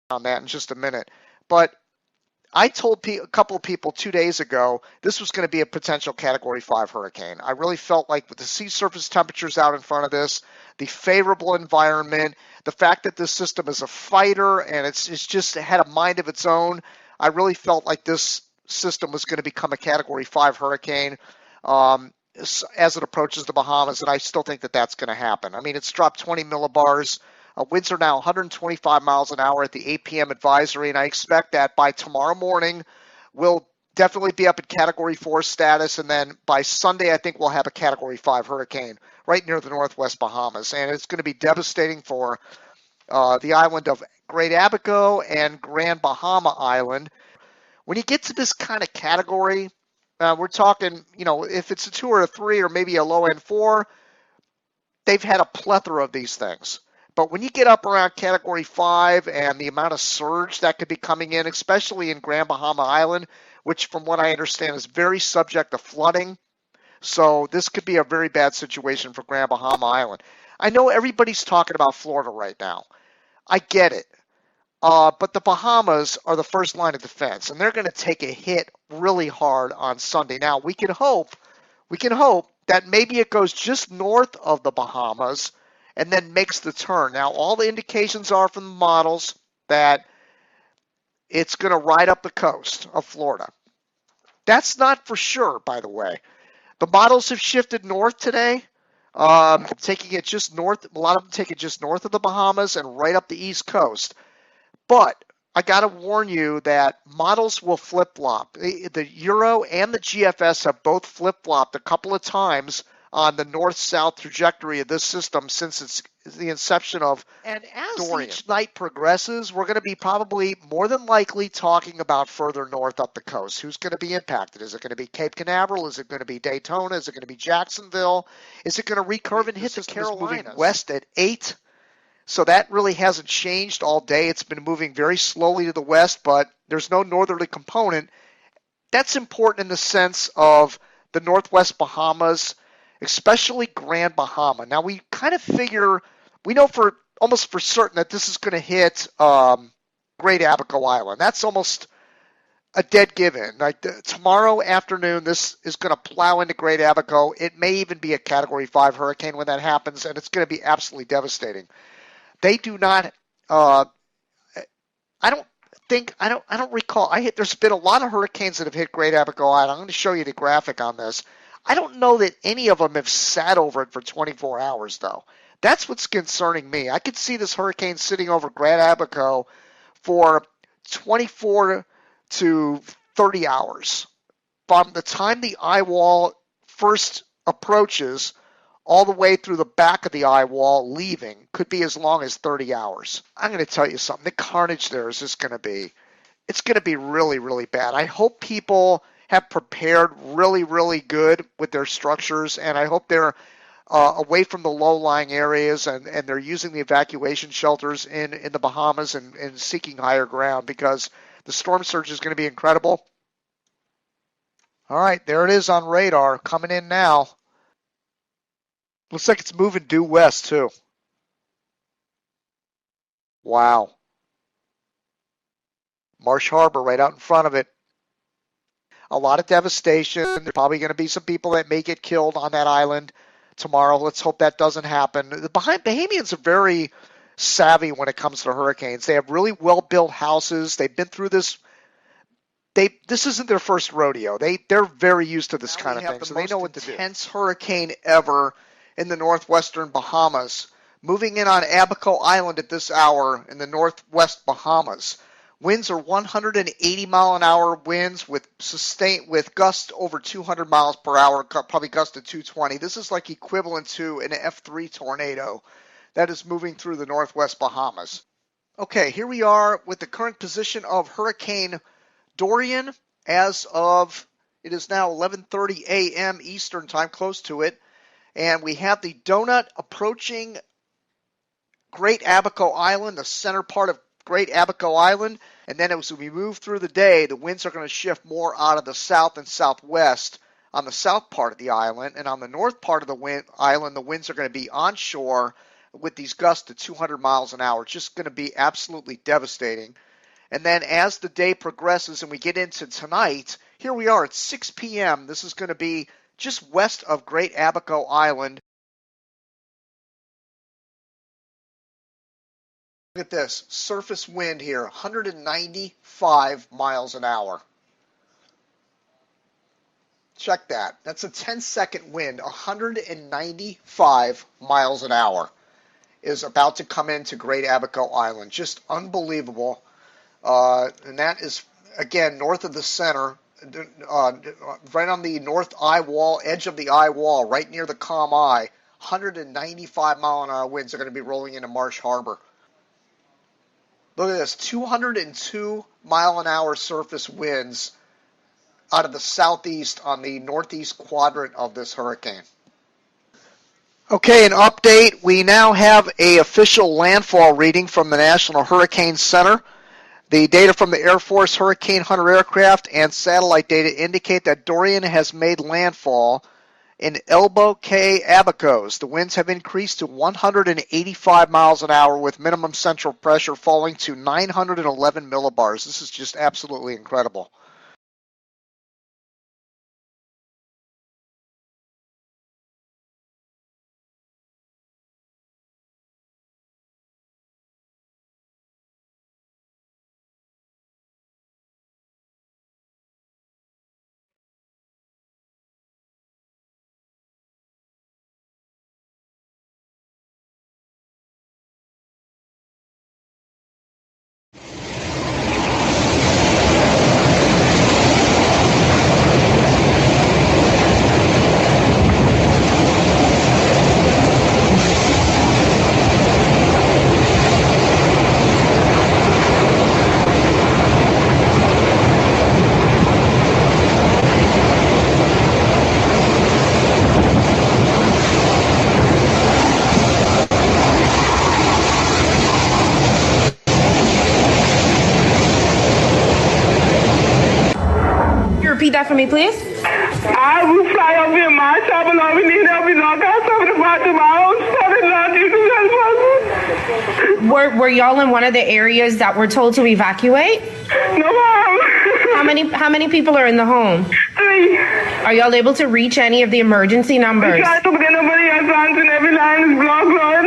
on that in just a minute. But I told a couple of people 2 days ago this was going to be a potential Category 5 hurricane. I really felt like with the sea surface temperatures out in front of this, the favorable environment, the fact that this system is a fighter and it's just had a mind of its own, I really felt like this system was going to become a Category 5 hurricane as it approaches the Bahamas, and I still think that that's going to happen. I mean, it's dropped 20 millibars. Winds are now 125 miles an hour at the 8 p.m. advisory, and I expect that by tomorrow morning we'll definitely be up at Category 4 status, and then by Sunday I think we'll have a Category 5 hurricane right near the northwest Bahamas, and it's going to be devastating for the island of Great Abaco and Grand Bahama Island. When you get to this kind of category, we're talking, if it's a 2 or a 3 or maybe a low-end 4, they've had a plethora of these things. But when you get up around Category 5 and the amount of surge that could be coming in, especially in Grand Bahama Island, which from what I understand is very subject to flooding, so this could be a very bad situation for Grand Bahama Island. I know everybody's talking about Florida right now. I get it. But the Bahamas are the first line of defense, and they're going to take a hit really hard on Sunday. Now, we can hope that maybe it goes just north of the Bahamas and then makes the turn. Now, all the indications are from the models that it's going to ride up the coast of Florida. That's not for sure, by the way. The models have shifted north today, taking it just north. A lot of them take it just north of the Bahamas and right up the east coast. But I got to warn you that models will flip-flop. The Euro and the GFS have both flip-flopped a couple of times on the north-south trajectory of this system since it's the inception of Dorian. And as each night progresses, we're going to be probably more than likely talking about further north up the coast. Who's going to be impacted? Is it going to be Cape Canaveral? Is it going to be Daytona? Is it going to be Jacksonville? Is it going to recurve and hit the Carolinas? Moving west at 8. So that really hasn't changed all day. It's been moving very slowly to the west, but there's no northerly component. That's important in the sense of the northwest Bahamas, especially Grand Bahama. Now, we kind of figure, we know almost for certain that this is going to hit Great Abaco Island. That's almost a dead given. Like tomorrow afternoon, this is going to plow into Great Abaco. It may even be a Category 5 hurricane when that happens, and it's going to be absolutely devastating. They do not. I don't recall. There's been a lot of hurricanes that have hit Great Abaco Island. I'm going to show you the graphic on this. I don't know that any of them have sat over it for 24 hours, though. That's what's concerning me. I could see this hurricane sitting over Great Abaco for 24 to 30 hours. From the time the eye wall first approaches all the way through the back of the eye wall leaving could be as long as 30 hours. I'm going to tell you something. The carnage there is just going to be, it's going to be really, really bad. I hope people have prepared really, really good with their structures, and I hope they're away from the low-lying areas and they're using the evacuation shelters in the Bahamas and seeking higher ground because the storm surge is going to be incredible. All right, there it is on radar, coming in now. Looks like it's moving due west, too. Wow. Marsh Harbor right out in front of it. A lot of devastation. There's probably going to be some people that may get killed on that island tomorrow. Let's hope that doesn't happen. The Bahamians are very savvy when it comes to hurricanes. They have really well-built houses. They've been through this. This isn't their first rodeo. They're very used to this kind of thing, so they know what to do. Intense hurricane ever in the northwestern Bahamas, moving in on Abaco Island at this hour in the northwest Bahamas. Winds are 180 mile an hour winds with gusts over 200 miles per hour, probably gusts to 220. This is like equivalent to an F3 tornado that is moving through the northwest Bahamas. Okay, here we are with the current position of Hurricane Dorian as of, it is now 11:30 a.m. Eastern time, close to it. And we have the donut approaching Great Abaco Island, the center part of Great Abaco Island. And then as we move through the day, the winds are going to shift more out of the south and southwest on the south part of the island. And on the north part of the island, the winds are going to be onshore with these gusts to 200 miles an hour. Just going to be absolutely devastating. And then as the day progresses and we get into tonight, here we are at 6 p.m. This is going to be just west of Great Abaco Island. Look at this, surface wind here, 195 miles an hour. Check that. That's a 10-second wind, 195 miles an hour is about to come into Great Abaco Island. Just unbelievable. And that is, again, north of the center, right on the north eye wall, edge of the eye wall, right near the calm eye. 195 mile an hour winds are going to be rolling into Marsh Harbor. Look at this, 202 mile an hour surface winds out of the southeast on the northeast quadrant of this hurricane. Okay, an update. We now have an official landfall reading from the National Hurricane Center. The data from the Air Force Hurricane Hunter aircraft and satellite data indicate that Dorian has made landfall in Elbow Cay Abacos. The winds have increased to 185 miles an hour with minimum central pressure falling to 911 millibars. This is just absolutely incredible. Repeat that for me, please. I will fly over in my chopper, Lord. We need help. We don't got something to fight to my own stuff. Lord, you can help us. Were y'all in one of the areas that we're told to evacuate? No, Mom. How many people are in the home? 3. Are y'all able to reach any of the emergency numbers? We tried to get nobody else answering. Every line is blocked, Lord.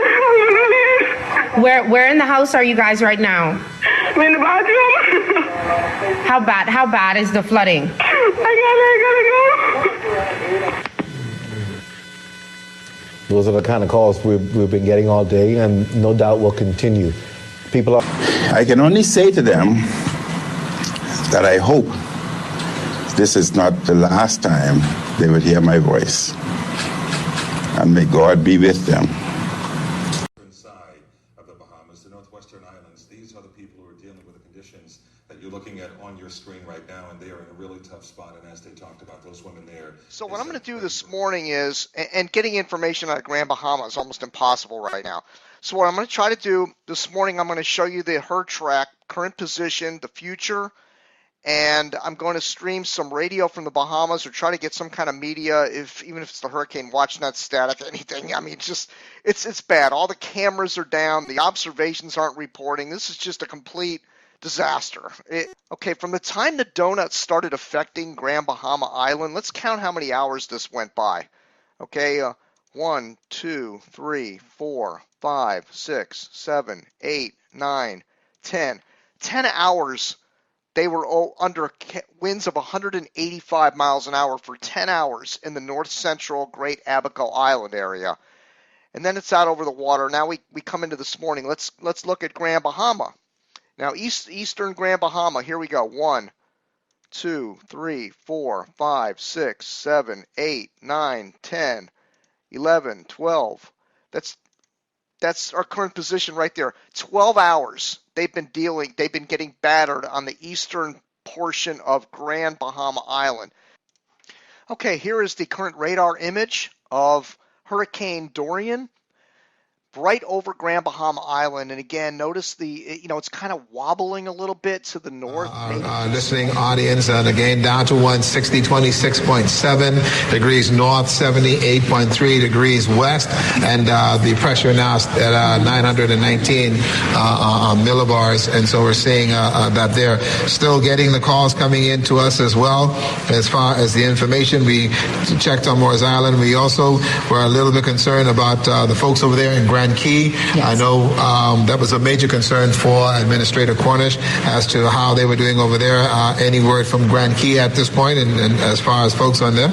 Where in the house are you guys right now? We're in the bathroom. How bad is the flooding? I gotta go. Those are the kind of calls we've been getting all day, and no doubt will continue. People are. I can only say to them that I hope this is not the last time they would hear my voice, and may God be with them. Side of the Bahamas, the northwestern islands, these are the people who are dealing with the conditions that you're looking at on your screen right now, and they are in a really tough spot. And as they talked about, those women there. So what I'm going to do this morning is, and getting information out of Grand Bahama is almost impossible right now. So what I'm going to try to do this morning, I'm going to show you the HUR track, current position, the future, and I'm going to stream some radio from the Bahamas or try to get some kind of media, even if it's the hurricane, watch net static, anything. I mean, it's bad. All the cameras are down. The observations aren't reporting. This is just a complete disaster. Okay, from the time the donuts started affecting Grand Bahama Island, let's count how many hours this went by. Okay, 1, 2, 3, 4, 5, 6, 7, 8, 9, 10. 10 hours. They were under winds of 185 miles an hour for 10 hours in the north central Great Abaco Island area. And then it's out over the water. Now we come into this morning. Let's look at Grand Bahama. Now eastern Grand Bahama, here we go. 1, 2, 3, 4, 5, 6, 7, 8, 9, 10, 11, 12. That's our current position right there. 12 hours they've been getting battered on the eastern portion of Grand Bahama Island. Okay, here is the current radar image of Hurricane Dorian. right over Grand Bahama Island. And again, notice it's kind of wobbling a little bit to the north. Listening audience, and again down to 160, 26.7 degrees north, 78.3 degrees west, and the pressure now at 919 millibars. And so we're seeing that they're still getting the calls coming in to us as well. As far as the information, we checked on Morris Island. We also were a little bit concerned about the folks over there in Grand Key. Yes. I know that was a major concern for Administrator Cornish as to how they were doing over there. Any word from Grand Key at this point, and as far as folks on there,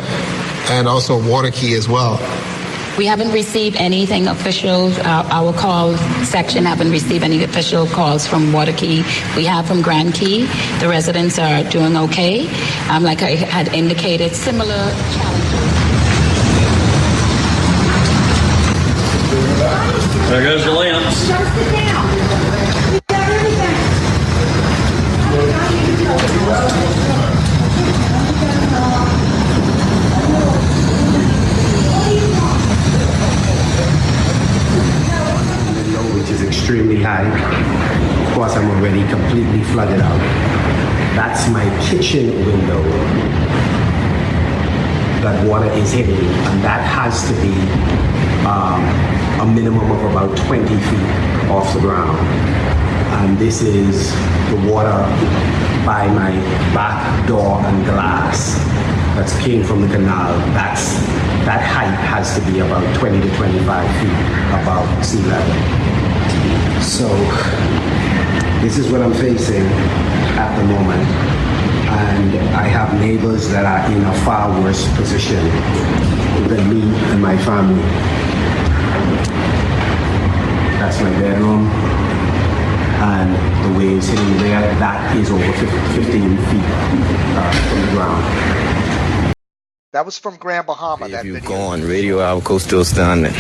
and also Water Key as well? We haven't received anything official. Our call section haven't received any official calls from Water Key. We have from Grand Key. The residents are doing okay. Like I had indicated, similar challenges. There goes the lamps. Sit down. We got everything. Which is extremely high. Of course, I'm already completely flooded out. That's my kitchen window that water is hitting, and that has to be a minimum of about 20 feet off the ground. And this is the water by my back door and glass that's came from the canal. That height has to be about 20 to 25 feet above sea level. So this is what I'm facing at the moment. And I have neighbors that are in a far worse position than me and my family. That's my bedroom, and the waves hitting there, that is over 15 feet from the ground. That was from Grand Bahama, that video. Gone, Radio Alco still standing.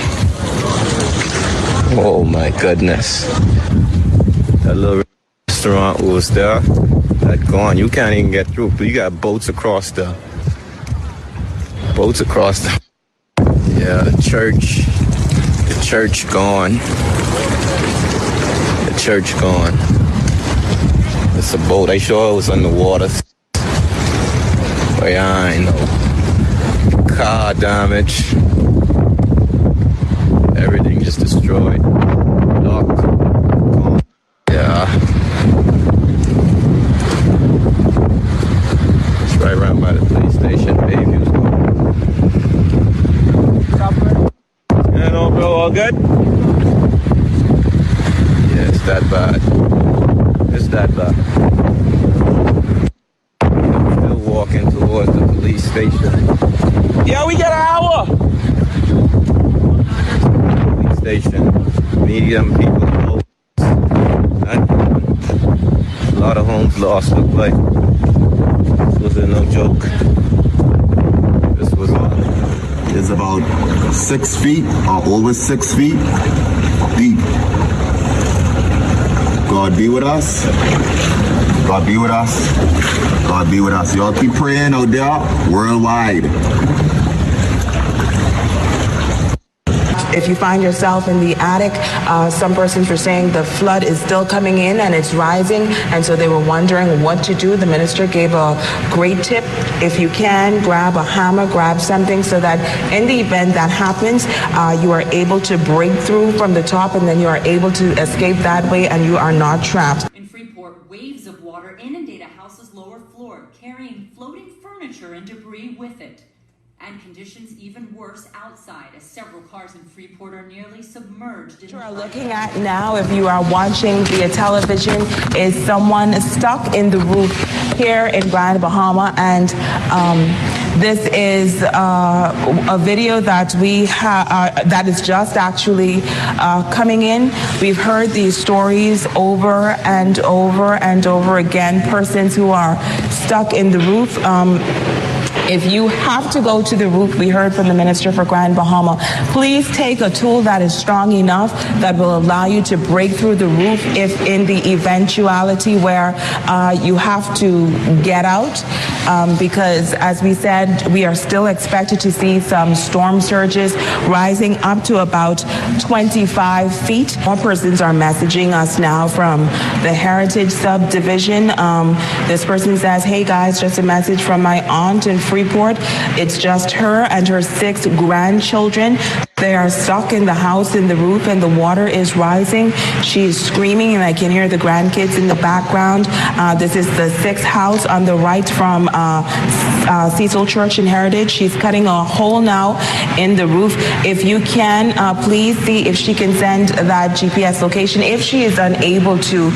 Oh my goodness. That little restaurant was there, that gone. You can't even get through, but you got boats across the, yeah, the church gone. The church gone. It's a boat. They sure it was underwater. But yeah, I know. Car damage. Everything just destroyed. Dock gone. Yeah. It's right around by the police station. Bayview's gone. Yeah, no, bro, all good? Yeah, it's that bad. It's that bad. Still walking towards the police station. Yeah, we got an hour! Police station. Medium people. A lot of homes lost, look like. This wasn't no joke. This was is about 6 feet or over 6 feet deep. God be with us. God be with us. God be with us. Y'all keep praying out there worldwide. If you find yourself in the attic, some persons were saying the flood is still coming in and it's rising, and so they were wondering what to do. The minister gave a great tip. If you can, grab a hammer, grab something so that in the event that happens, you are able to break through from the top, and then you are able to escape that way and you are not trapped. In Freeport, waves of water inundate a house's lower floor, carrying floating furniture and debris with it. And conditions even worse outside, as several cars in Freeport are nearly submerged. What you are looking at now, if you are watching via television, is someone stuck in the roof here in Grand Bahama, and this is a video that we that is just actually coming in. We've heard these stories over and over and over again. Persons who are stuck in the roof. If you have to go to the roof, we heard from the Minister for Grand Bahama, please take a tool that is strong enough that will allow you to break through the roof if in the eventuality where you have to get out. Because as we said, we are still expected to see some storm surges rising up to about 25 feet. More persons are messaging us now from the Heritage subdivision. This person says, hey guys, just a message from my aunt in Freeport. It's just her and her 6 grandchildren. They are stuck in the house in the roof and the water is rising. She is screaming and I can hear the grandkids in the background. This is the 6th house on the right from Cecil Church in Heritage. She's cutting a hole now in the roof. If you can, please see if she can send that GPS location. If she is unable to,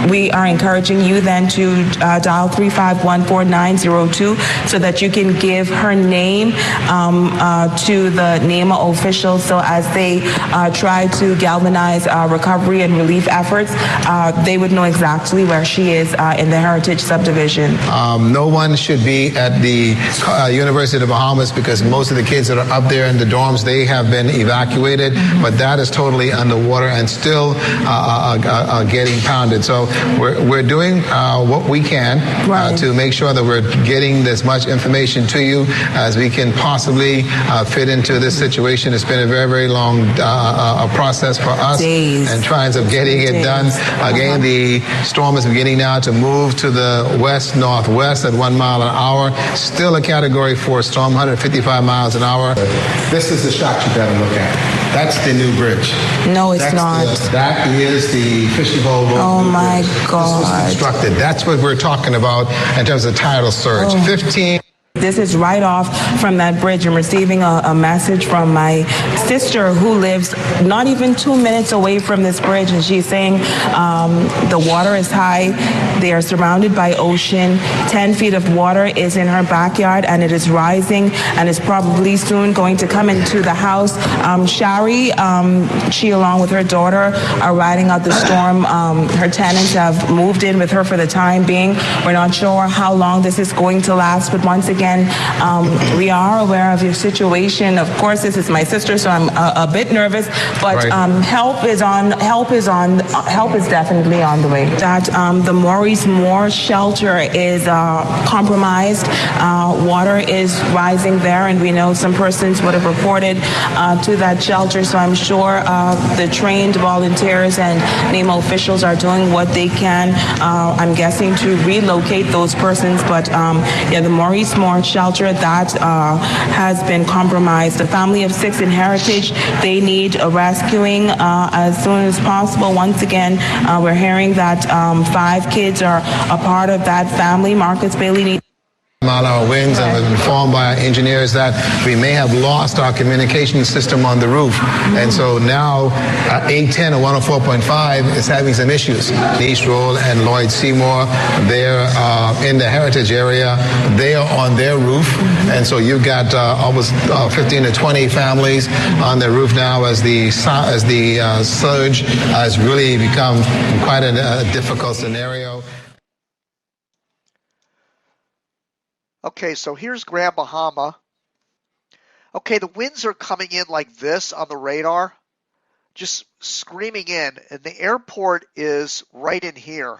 we are encouraging you then to dial 3514902 so that you can give her name to the NEMA officials, so as they try to galvanize recovery and relief efforts, they would know exactly where she is in the Heritage subdivision. No one should be at the University of the Bahamas because most of the kids that are up there in the dorms, they have been evacuated, but that is totally underwater and still getting pounded. So we're doing what we can to make sure that we're getting as much information to you as we can possibly fit into this situation. It's been a very, very long process for us and trying to getting it done. Again, the storm is beginning now to move to the west-northwest at 1 mile an hour. Still a Category 4 storm, 155 miles an hour. This is the shot you better look at. That's the new bridge. No, it's not. That is the fishing hole. Oh my God. This was constructed. That's what we're talking about in terms of tidal surge. 15. This is right off from that bridge. I'm receiving a message from my sister who lives not even 2 minutes away from this bridge, and she's saying the water is high. They are surrounded by ocean. 10 feet of water is in her backyard, and it is rising, and is probably soon going to come into the house. Shari, she along with her daughter are riding out the storm. Her tenants have moved in with her for the time being. We're not sure how long this is going to last, but once again, we are aware of your situation. Of course, this is my sister, so I'm a bit nervous, but help is definitely on the way. That the Maurice Moore shelter is compromised. Water is rising there, and we know some persons would have reported to that shelter, so I'm sure the trained volunteers and NEMA officials are doing what they can, I'm guessing, to relocate those persons, but the Maurice Moore shelter that has been compromised. The family of 6 in Heritage, they need a rescuing as soon as possible. Once again, we're hearing that 5 kids are a part of that family. Marcus Bailey needs mile-an-hour winds, and we've been informed by our engineers that we may have lost our communication system on the roof. And so now 810 or 104.5 is having some issues. East Road and Lloyd Seymour, they're in the Heritage area. They are on their roof. And so you've got almost 15 to 20 families on their roof now as the surge has really become quite a difficult scenario. Okay, so here's Grand Bahama. Okay, the winds are coming in like this on the radar, just screaming in, and the airport is right in here.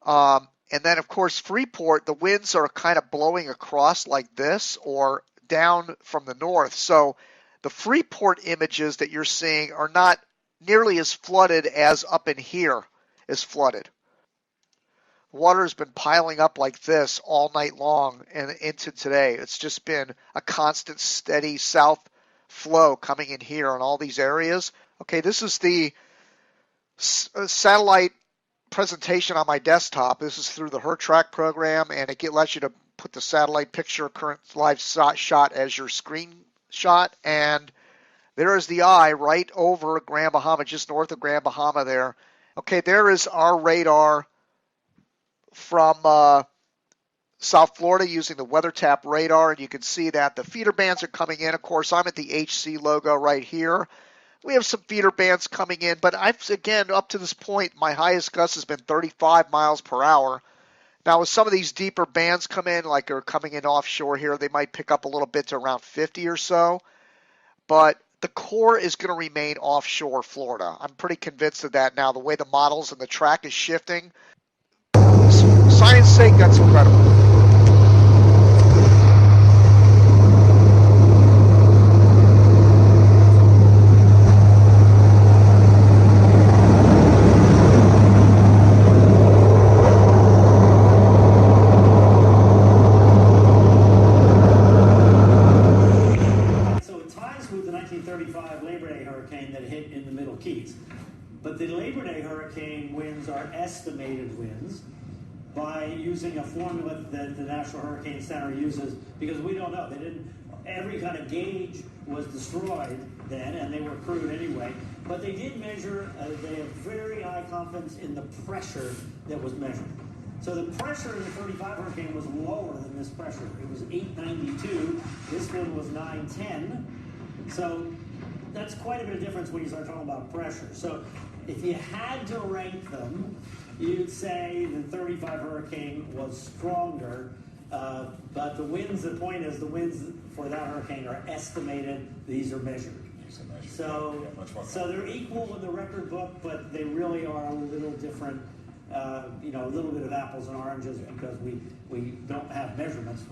And then, of course, Freeport, the winds are kind of blowing across like this or down from the north. So the Freeport images that you're seeing are not nearly as flooded as up in here is flooded. Water has been piling up like this all night long and into today. It's just been a constant, steady south flow coming in here in all these areas. Okay, this is the satellite presentation on my desktop. This is through the HerTrack program, and it lets you to put the satellite picture, current live shot as your screenshot. And there is the eye right over Grand Bahama, just north of Grand Bahama there. Okay, there is our radar from South Florida using the WeatherTap radar, and you can see that the feeder bands are coming in. Of course, I'm at the HC logo right here. We have some feeder bands coming in, but again, up to this point, my highest gust has been 35 miles per hour. Now, as some of these deeper bands come in, like are coming in offshore here, they might pick up a little bit to around 50 or so. But the core is going to remain offshore Florida. I'm pretty convinced of that now. The way the models and the track is shifting, science sake, that's incredible. But the Labor Day hurricane winds are estimated winds by using a formula that the National Hurricane Center uses, because we don't know. They didn't. Every kind of gauge was destroyed then, and they were crude anyway. But they did measure. They have very high confidence in the pressure that was measured. So the pressure in the 35 hurricane was lower than this pressure. It was 892. This one was 910. So that's quite a bit of difference when you start talking about pressure. So if you had to rank them, you'd say the 35 hurricane was stronger, but the winds, the point is the winds for that hurricane are estimated, these are measured. So they're equal in the record book, but they really are a little different, a little bit of apples and oranges because we don't have measurements.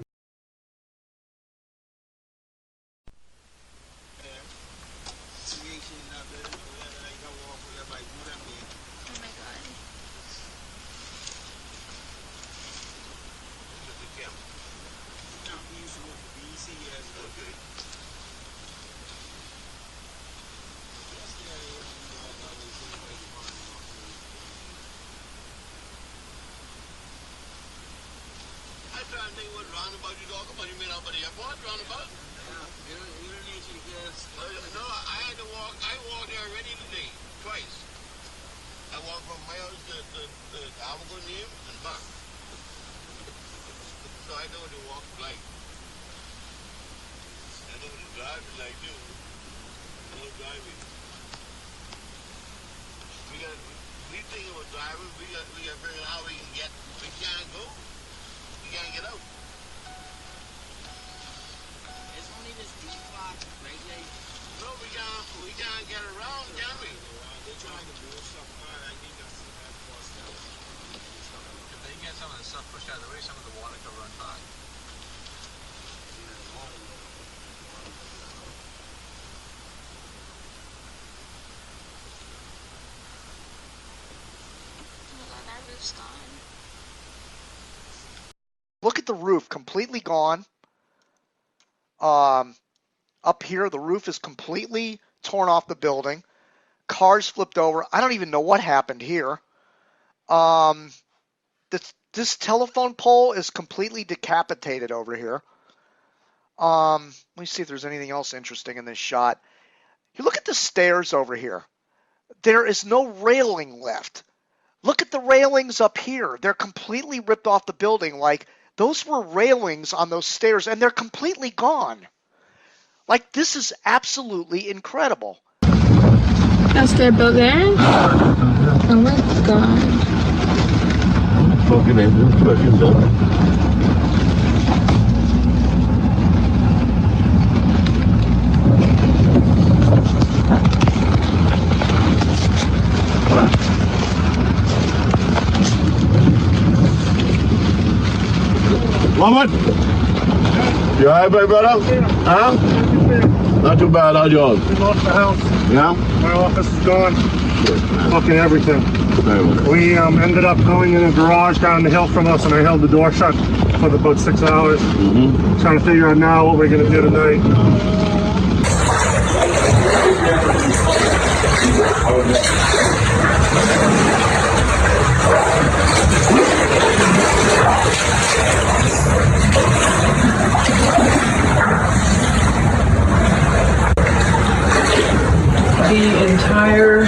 Look at the roof, completely gone. Up here, the roof is completely torn off the building. Cars flipped over. I don't even know what happened here. This telephone pole is completely decapitated over here. Let me see if there's anything else interesting in this shot. You look at the stairs over here. There is no railing left. Look at the railings up here. They're completely ripped off the building. Like, those were railings on those stairs, and they're completely gone. Like, this is absolutely incredible. That's their building? Oh my god. Muhammad? You alright, brother? Huh? Not too bad, how's yours? We lost the house. Yeah? My office is gone. Fucking everything. Very well. We ended up going in a garage down the hill from us, and I held the door shut for about 6 hours. Trying to figure out now what we're going to do tonight. The entire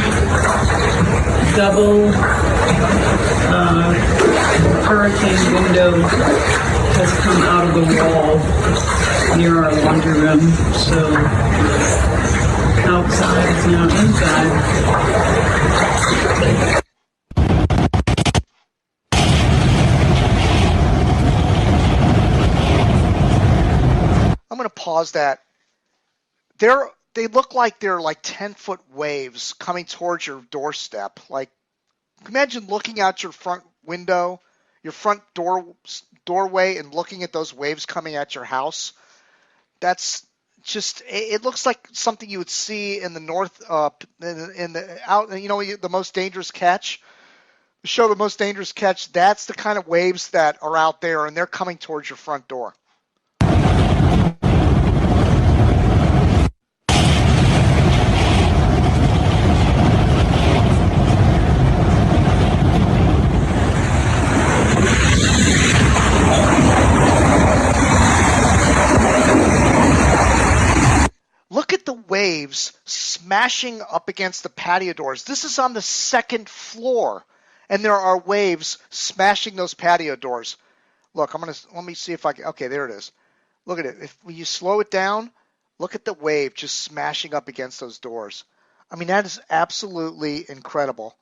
double hurricane window has come out of the wall near our laundry room, so outside is now inside. pause that. They look like they're like 10-foot waves coming towards your doorstep. Like, imagine looking out your front window, your front doorway, and looking at those waves coming at your house. That's just, it looks like something you would see in the north, in the out, the Most Dangerous Catch. The show The Most Dangerous Catch, that's the kind of waves that are out there, and they're coming towards your front door. Look at the waves smashing up against the patio doors. This is on the second floor, and there are waves smashing those patio doors. Look, let me see if I can. Okay, there it is. Look at it. When you slow it down, look at the wave just smashing up against those doors. I mean, that is absolutely incredible.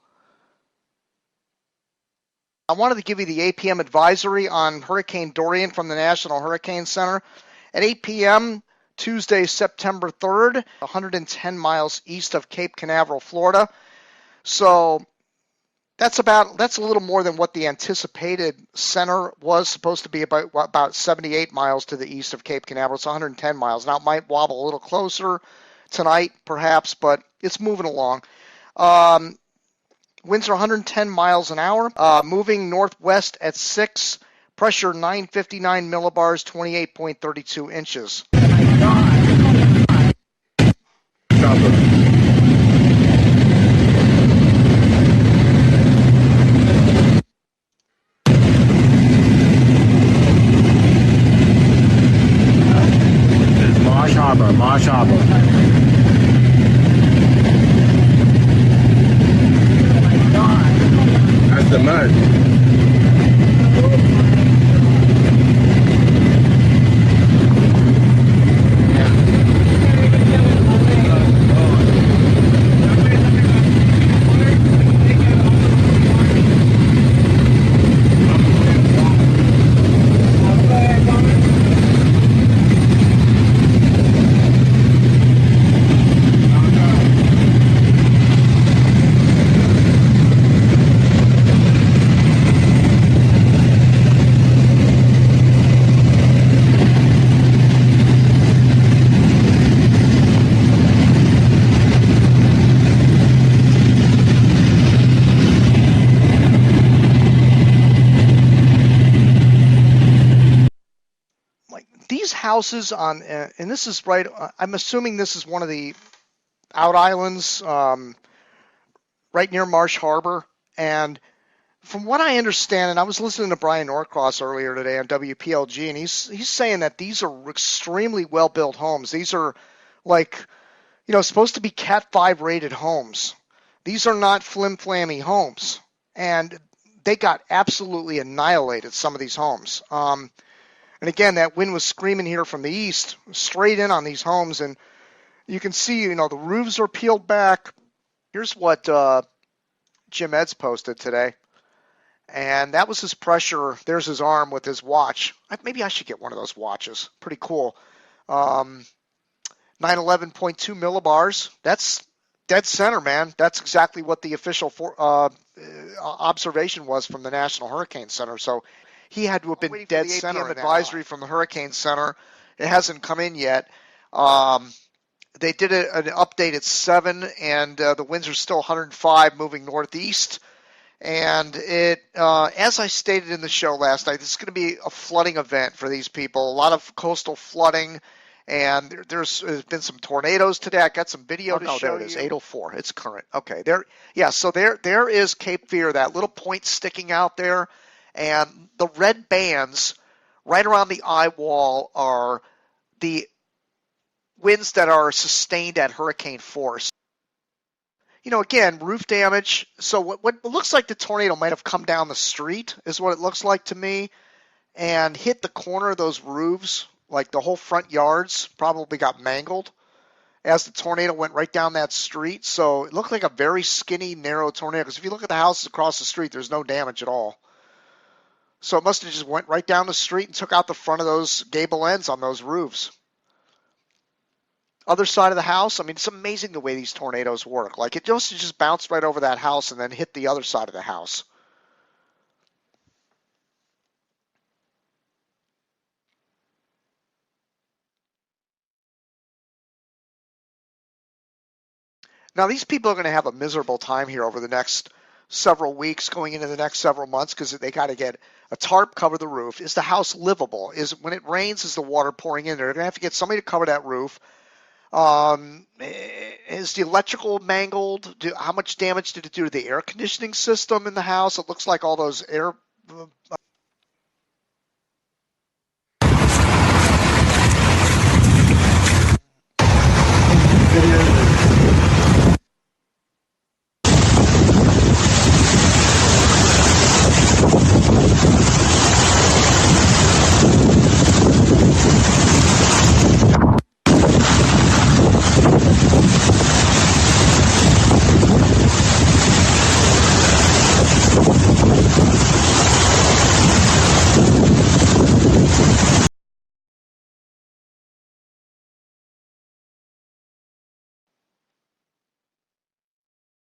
I wanted to give you the 8 p.m. advisory on Hurricane Dorian from the National Hurricane Center. At 8 p.m., Tuesday, September 3rd, 110 miles east of Cape Canaveral, Florida. So that's a little more than what the anticipated center was supposed to be, about 78 miles to the east of Cape Canaveral. It's 110 miles. Now, it might wobble a little closer tonight, perhaps, but it's moving along. Winds are 110 miles an hour, moving northwest at 6, pressure 959 millibars, 28.32 inches. Marsh Harbor. That's the mud. These houses on, and this is right, I'm assuming this is one of the out islands right near Marsh Harbor. And from what I understand, and I was listening to Brian Norcross earlier today on WPLG, and he's saying that these are extremely well-built homes. These are like, supposed to be Cat 5 rated homes. These are not flim-flammy homes. And they got absolutely annihilated, some of these homes. And again, that wind was screaming here from the east, straight in on these homes. And you can see, the roofs are peeled back. Here's what Jim Eds posted today. And that was his pressure. There's his arm with his watch. Maybe I should get one of those watches. Pretty cool. 911.2 millibars. That's dead center, man. That's exactly what the official observation was from the National Hurricane Center. So he had to have been dead center. Advisory from the Hurricane Center. It hasn't come in yet. They did an update at 7, and the winds are still 105 moving northeast. And it, as I stated in the show last night, this is going to be a flooding event for these people. A lot of coastal flooding, and there's been some tornadoes today. I got some video to show you. There it is, 804. It's current. Okay, so there is Cape Fear, that little point sticking out there. And the red bands right around the eye wall are the winds that are sustained at hurricane force. Again, roof damage. So what looks like the tornado might have come down the street is what it looks like to me, and hit the corner of those roofs, like the whole front yards probably got mangled as the tornado went right down that street. So it looked like a very skinny, narrow tornado, because if you look at the houses across the street, there's no damage at all. So it must have just went right down the street and took out the front of those gable ends on those roofs. other side of the house. I mean, it's amazing the way these tornadoes work. Like, it just bounced right over that house and then hit the other side of the house. Now, these people are going to have a miserable time here over the next several weeks, going into the next several months, because they got to get a tarp cover the roof. Is the house livable? Is when it rains, is the water pouring in there? They're going to have to get somebody to cover that roof. Is the electrical mangled? How much damage did it do to the air conditioning system in the house? It looks like all those air.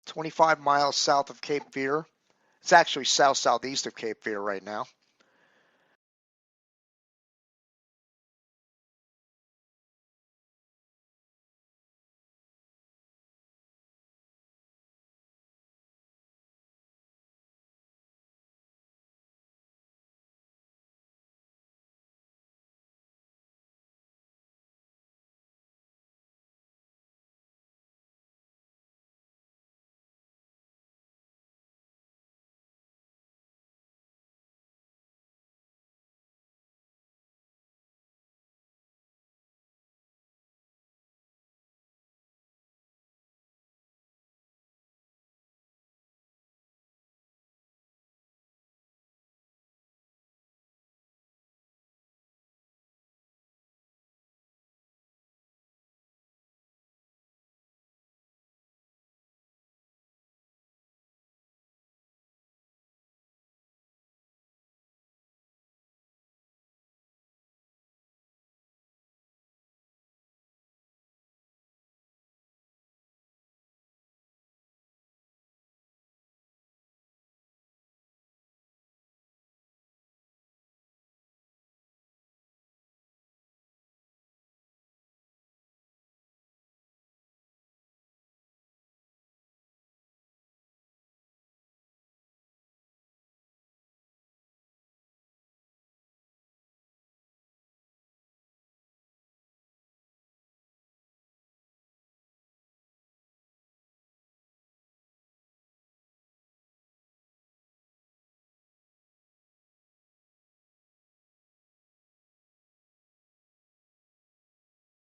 "25 miles south of Cape Fear." It's actually south-southeast of Cape Fear right now.